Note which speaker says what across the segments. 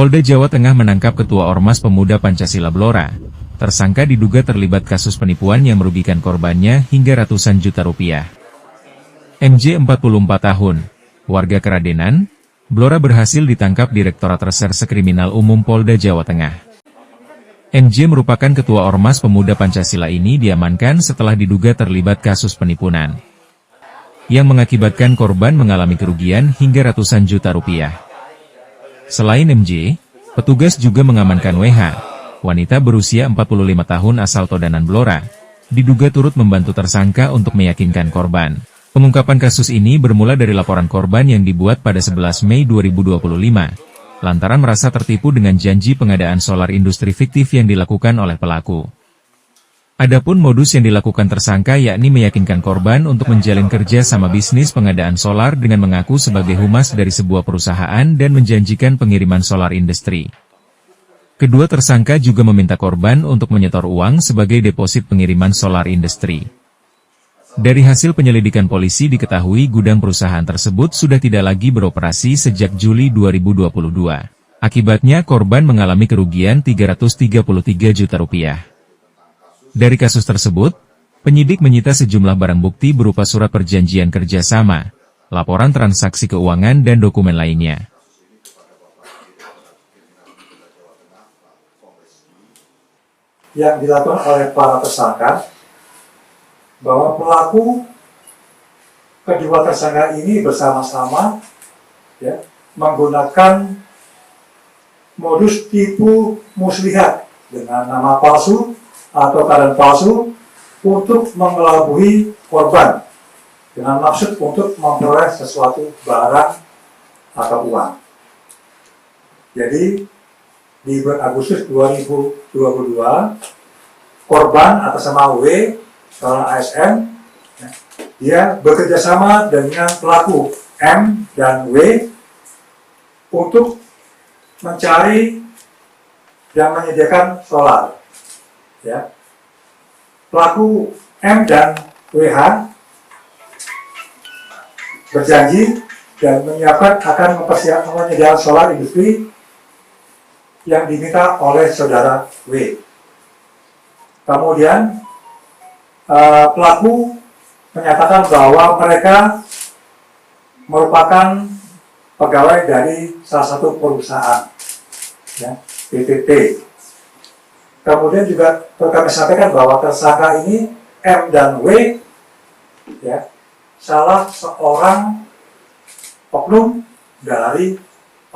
Speaker 1: Polda Jawa Tengah menangkap Ketua Ormas Pemuda Pancasila Blora. Tersangka diduga terlibat kasus penipuan yang merugikan korbannya hingga ratusan juta rupiah. MJ 44 tahun, warga Keradenan, Blora berhasil ditangkap Direktorat Reserse Kriminal Umum Polda Jawa Tengah. MJ merupakan Ketua Ormas Pemuda Pancasila ini diamankan setelah diduga terlibat kasus penipuan yang mengakibatkan korban mengalami kerugian hingga ratusan juta rupiah. Selain MJ, petugas juga mengamankan WH, wanita berusia 45 tahun asal Todanan Blora, diduga turut membantu tersangka untuk meyakinkan korban. Pengungkapan kasus ini bermula dari laporan korban yang dibuat pada 11 Mei 2025, lantaran merasa tertipu dengan janji pengadaan solar industri fiktif yang dilakukan oleh pelaku. Adapun modus yang dilakukan tersangka yakni meyakinkan korban untuk menjalin kerja sama bisnis pengadaan solar dengan mengaku sebagai humas dari sebuah perusahaan dan menjanjikan pengiriman solar industri. Kedua tersangka juga meminta korban untuk menyetor uang sebagai deposit pengiriman solar industri. Dari hasil penyelidikan polisi diketahui gudang perusahaan tersebut sudah tidak lagi beroperasi sejak Juli 2022. Akibatnya korban mengalami kerugian 333 juta rupiah. Dari kasus tersebut, penyidik menyita sejumlah barang bukti berupa surat perjanjian kerjasama, laporan transaksi keuangan dan dokumen lainnya.
Speaker 2: Yang dilakukan oleh para tersangka, bahwa pelaku kedua tersangka ini bersama-sama menggunakan modus tipu muslihat dengan nama palsu atau keadaan palsu untuk mengelabui korban dengan maksud untuk memperoleh sesuatu barang atau uang. Jadi di bulan Agustus 2022, korban atas nama W, seorang ASN, dia bekerja sama dengan pelaku M dan W untuk mencari dan menyediakan solar. Pelaku M dan WH berjanji dan menyiapkan akan menyediakan solar industri yang diminta oleh saudara W. Kemudian pelaku menyatakan bahwa mereka merupakan pegawai dari salah satu perusahaan, PTT. Kemudian juga perlu kami sampaikan bahwa tersangka ini M dan W, salah seorang oknum dari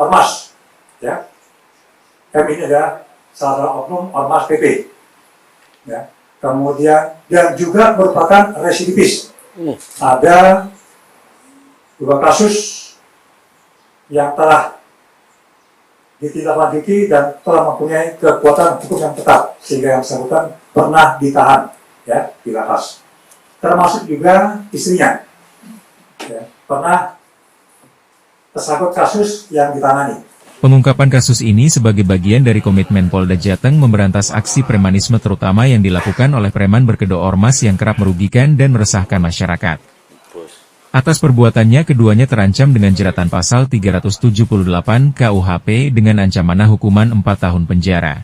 Speaker 2: Ormas. M ini adalah salah seorang oknum Ormas PP. Kemudian dan juga merupakan residivis. Ada 2 kasus yang telah ditindaklanjuti dan telah mempunyai kekuatan hukum yang tetap sehingga yang bersangkutan pernah ditahan di lapas. Termasuk juga istrinya pernah tersangkut kasus yang ditangani.
Speaker 1: Pengungkapan kasus ini sebagai bagian dari komitmen Polda Jateng memberantas aksi premanisme terutama yang dilakukan oleh preman berkedok ormas yang kerap merugikan dan meresahkan masyarakat. Atas perbuatannya keduanya terancam dengan jeratan pasal 378 KUHP dengan ancaman hukuman 4 tahun penjara.